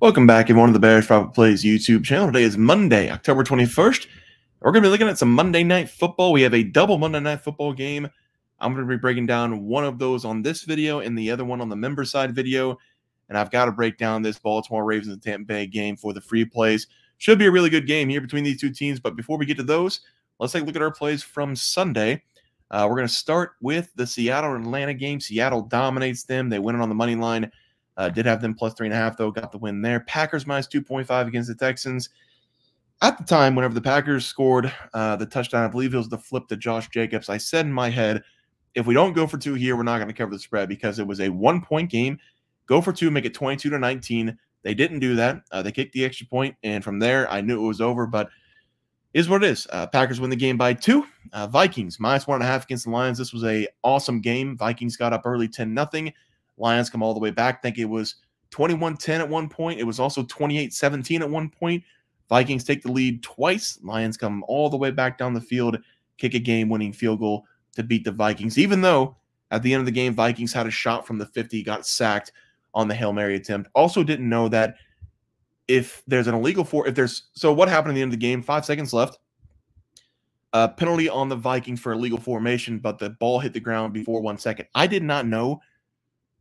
Welcome back, everyone, to the Bears Profit Plays YouTube channel. Today is Monday, October 21st. We're going to be looking at some Monday Night Football. We have a double Monday Night Football game. I'm going to be breaking down one of those on this video and the other one on the member side video. And I've got to break down this Baltimore Ravens and Tampa Bay game for the free plays. Should be a really good game here between these two teams. But before we get to those, let's take a look at our plays from Sunday. We're going to start with the Seattle-Atlanta game. Seattle dominates them. They win it on the money line. Did have them plus 3.5, though. Got the win there. Packers minus 2.5 against the Texans. At the time, whenever the Packers scored the touchdown, I believe it was the flip to Josh Jacobs, I said in my head, if we don't go for two here, we're not going to cover the spread because it was a one-point game. Go for two, make it 22-19. They didn't do that. They kicked the extra point, and from there, I knew it was over, but is what it is. Packers win the game by 2. Vikings minus 1.5 against the Lions. This was a awesome game. Vikings got up early 10-0. Lions come all the way back. I think it was 21-10 at one point. It was also 28-17 at one point. Vikings take the lead twice. Lions come all the way back down the field, kick a game-winning field goal to beat the Vikings, even though at the end of the game, Vikings had a shot from the 50, got sacked on the Hail Mary attempt. Also didn't know that if there's an illegal so what happened at the end of the game, 5 seconds left, penalty on the Vikings for illegal formation, but the ball hit the ground before 1 second. I did not know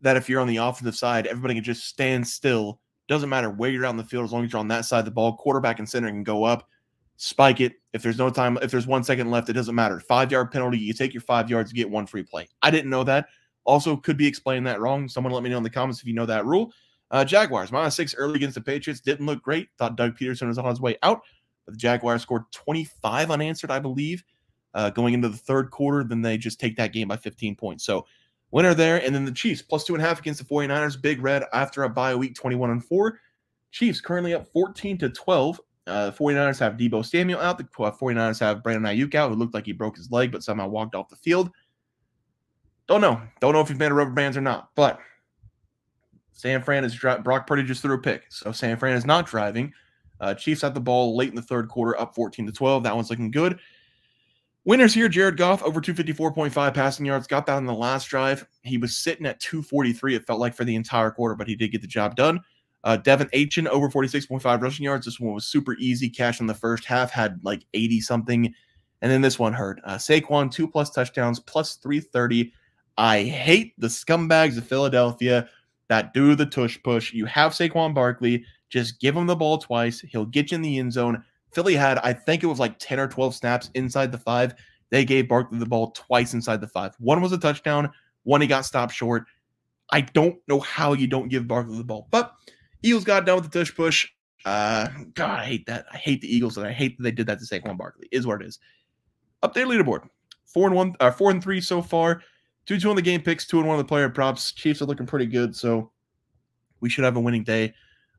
that if you're on the offensive side, everybody can just stand still. Doesn't matter where you're out in the field, as long as you're on that side of the ball. Quarterback and center can go up, spike it. If there's no time, if there's 1 second left, it doesn't matter. 5-yard penalty, you take your 5 yards, you get one free play. I didn't know that. Also, could be explaining that wrong. Someone let me know in the comments if you know that rule. Jaguars, minus 6 early against the Patriots. Didn't look great. Thought Doug Peterson was on his way out. But the Jaguars scored 25 unanswered, I believe, going into the third quarter. Then they just take that game by 15 points. So, winner there, and then the Chiefs, plus 2.5 against the 49ers. Big red after a bye week, 21-4. Chiefs currently up 14-12. 49ers have Deebo Samuel out. The 49ers have Brandon Ayuk out, who looked like he broke his leg, but somehow walked off the field. Don't know. Don't know if he's made of rubber bands or not, but San Fran is Brock Purdy just threw a pick, so San Fran is not driving. Chiefs had the ball late in the third quarter, up 14-12. That one's looking good. Winners here, Jared Goff, over 254.5 passing yards. Got that on the last drive. He was sitting at 243, it felt like, for the entire quarter, but he did get the job done. Devin Achin, over 46.5 rushing yards. This one was super easy. Cash in the first half, had like 80-something. And then this one hurt. Saquon, 2+ touchdowns, plus 330. I hate the scumbags of Philadelphia that do the tush push. You have Saquon Barkley. Just give him the ball twice. He'll get you in the end zone. Philly had, I think it was like 10 or 12 snaps inside the 5. They gave Barkley the ball twice inside the 5. One was a touchdown. One he got stopped short. I don't know how you don't give Barkley the ball. But Eagles got done with the tush push. God, I hate that. I hate the Eagles, and I hate that they did that to Saquon Barkley. Is what it is. Update leaderboard. 4-3 so far. 2-2 on the game picks, 2-1 on the player props. Chiefs are looking pretty good, so we should have a winning day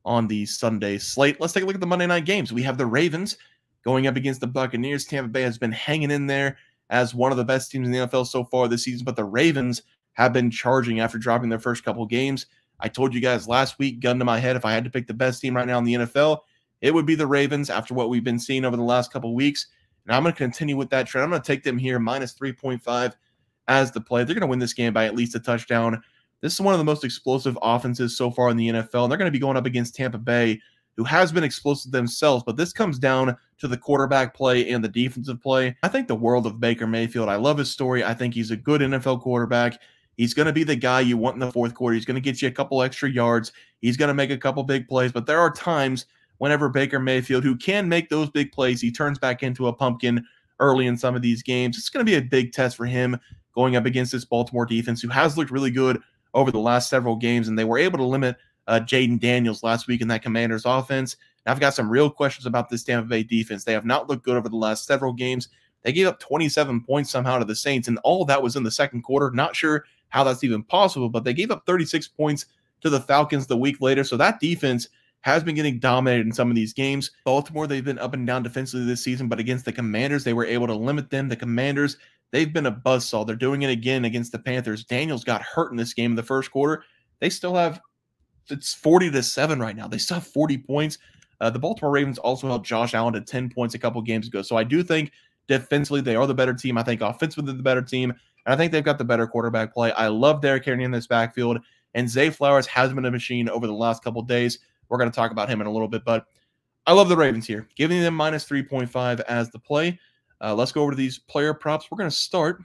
on the Sunday slate. Let's take a look at the Monday night games. We have the Ravens going up against the Buccaneers. Tampa Bay has been hanging in there as one of the best teams in the NFL so far this season, but the Ravens have been charging after dropping their first couple games. I told you guys last week, gun to my head, if I had to pick the best team right now in the NFL, it would be the Ravens after what we've been seeing over the last couple weeks. And I'm going to continue with that trend. I'm going to take them here, minus 3.5 as the play. They're going to win this game by at least a touchdown. This is one of the most explosive offenses so far in the NFL, and they're going to be going up against Tampa Bay, who has been explosive themselves, but this comes down to the quarterback play and the defensive play. I think the world of Baker Mayfield. I love his story. I think he's a good NFL quarterback. He's going to be the guy you want in the fourth quarter. He's going to get you a couple extra yards. He's going to make a couple big plays, but there are times whenever Baker Mayfield, who can make those big plays, he turns back into a pumpkin early in some of these games. It's going to be a big test for him going up against this Baltimore defense, who has looked really good over the last several games, and they were able to limit Jaden Daniels last week in that Commanders offense. And I've got some real questions about this Tampa Bay defense. They have not looked good over the last several games. They gave up 27 points somehow to the Saints, and all of that was in the second quarter. Not sure how that's even possible, but they gave up 36 points to the Falcons the week later. So that defense has been getting dominated in some of these games. Baltimore, they've been up and down defensively this season, but against the Commanders, they were able to limit them. The Commanders, they've been a buzzsaw. They're doing it again against the Panthers. Daniels got hurt in this game in the first quarter. They still have, it's 40-7 right now. They still have 40 points. The Baltimore Ravens also held Josh Allen to 10 points a couple games ago. So I do think defensively they are the better team. I think offensively they're the better team. And I think they've got the better quarterback play. I love Derrick Henry in this backfield. And Zay Flowers has been a machine over the last couple of days. We're going to talk about him in a little bit, but I love the Ravens here, giving them minus 3.5 as the play. Let's go over to these player props. We're going to start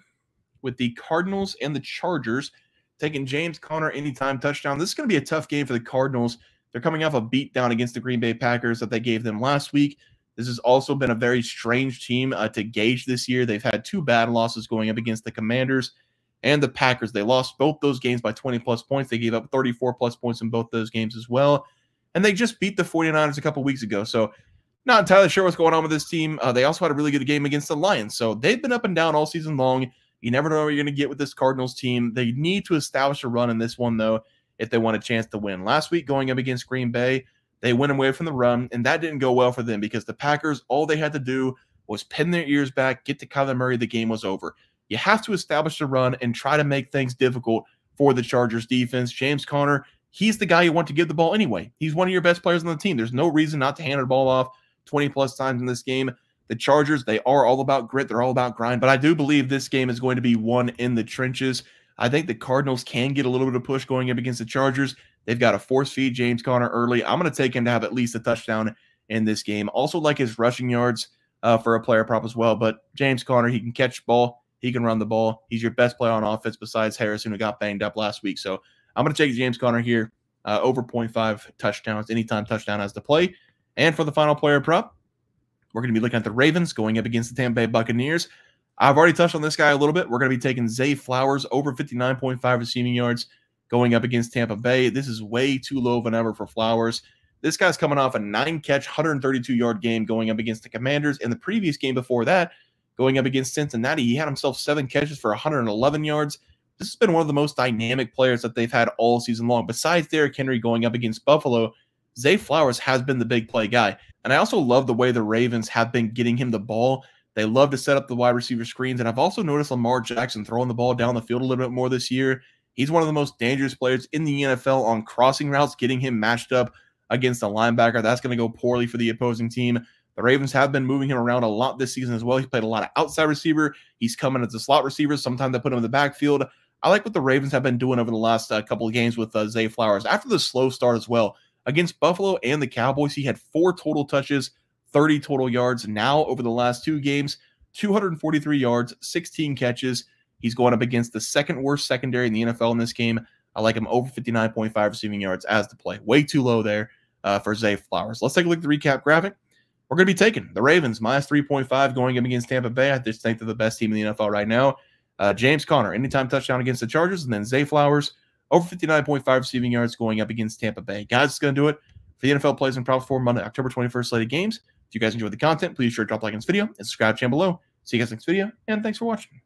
with the Cardinals and the Chargers, taking James Conner anytime touchdown. This is going to be a tough game for the Cardinals. They're coming off a beatdown against the Green Bay Packers that they gave them last week. This has also been a very strange team to gauge this year. They've had 2 bad losses going up against the Commanders and the Packers. They lost both those games by 20-plus points. They gave up 34-plus points in both those games as well. And they just beat the 49ers a couple weeks ago. So not entirely sure what's going on with this team. They also had a really good game against the Lions. So they've been up and down all season long. You never know what you're going to get with this Cardinals team. They need to establish a run in this one, though, if they want a chance to win. Last week, going up against Green Bay, they went away from the run, and that didn't go well for them because the Packers, all they had to do was pin their ears back, get to Kyler Murray, the game was over. You have to establish a run and try to make things difficult for the Chargers defense. James Conner, he's the guy you want to give the ball anyway. He's one of your best players on the team. There's no reason not to hand the ball off 20-plus times in this game. The Chargers, they are all about grit. They're all about grind. But I do believe this game is going to be won in the trenches. I think the Cardinals can get a little bit of push going up against the Chargers. They've got to force feed James Conner early. I'm going to take him to have at least a touchdown in this game. Also like his rushing yards for a player prop as well. But James Conner, he can catch the ball. He can run the ball. He's your best player on offense besides Harrison, who got banged up last week. So I'm going to take James Conner here over 0.5 touchdowns, anytime touchdown as the play. And for the final player prop, we're going to be looking at the Ravens going up against the Tampa Bay Buccaneers. I've already touched on this guy a little bit. We're going to be taking Zay Flowers over 59.5 receiving yards going up against Tampa Bay. This is way too low of a number for Flowers. This guy's coming off a 9-catch, 132-yard game going up against the Commanders. In the previous game before that, going up against Cincinnati, he had himself 7 catches for 111 yards. This has been one of the most dynamic players that they've had all season long. Besides Derrick Henry going up against Buffalo, Zay Flowers has been the big play guy. And I also love the way the Ravens have been getting him the ball. They love to set up the wide receiver screens. And I've also noticed Lamar Jackson throwing the ball down the field a little bit more this year. He's one of the most dangerous players in the NFL on crossing routes, getting him matched up against a linebacker. That's going to go poorly for the opposing team. The Ravens have been moving him around a lot this season as well. He's played a lot of outside receiver. He's coming as a slot receiver. Sometimes they put him in the backfield. I like what the Ravens have been doing over the last couple of games with Zay Flowers. After the slow start as well, against Buffalo and the Cowboys, he had 4 total touches, 30 total yards. Now, over the last 2 games, 243 yards, 16 catches. He's going up against the second worst secondary in the NFL in this game. I like him over 59.5 receiving yards as the play. Way too low there for Zay Flowers. Let's take a look at the recap graphic. We're going to be taking the Ravens minus 3.5 going up against Tampa Bay. I just think they're the best team in the NFL right now. James Conner, anytime touchdown against the Chargers, and then Zay Flowers, over 59.5 receiving yards going up against Tampa Bay. Guys, it's going to do it for the NFL Plays and Props for Monday, October 21st slated games. If you guys enjoyed the content, please sure to drop a like on this video and subscribe to the channel below. See you guys next video, and thanks for watching.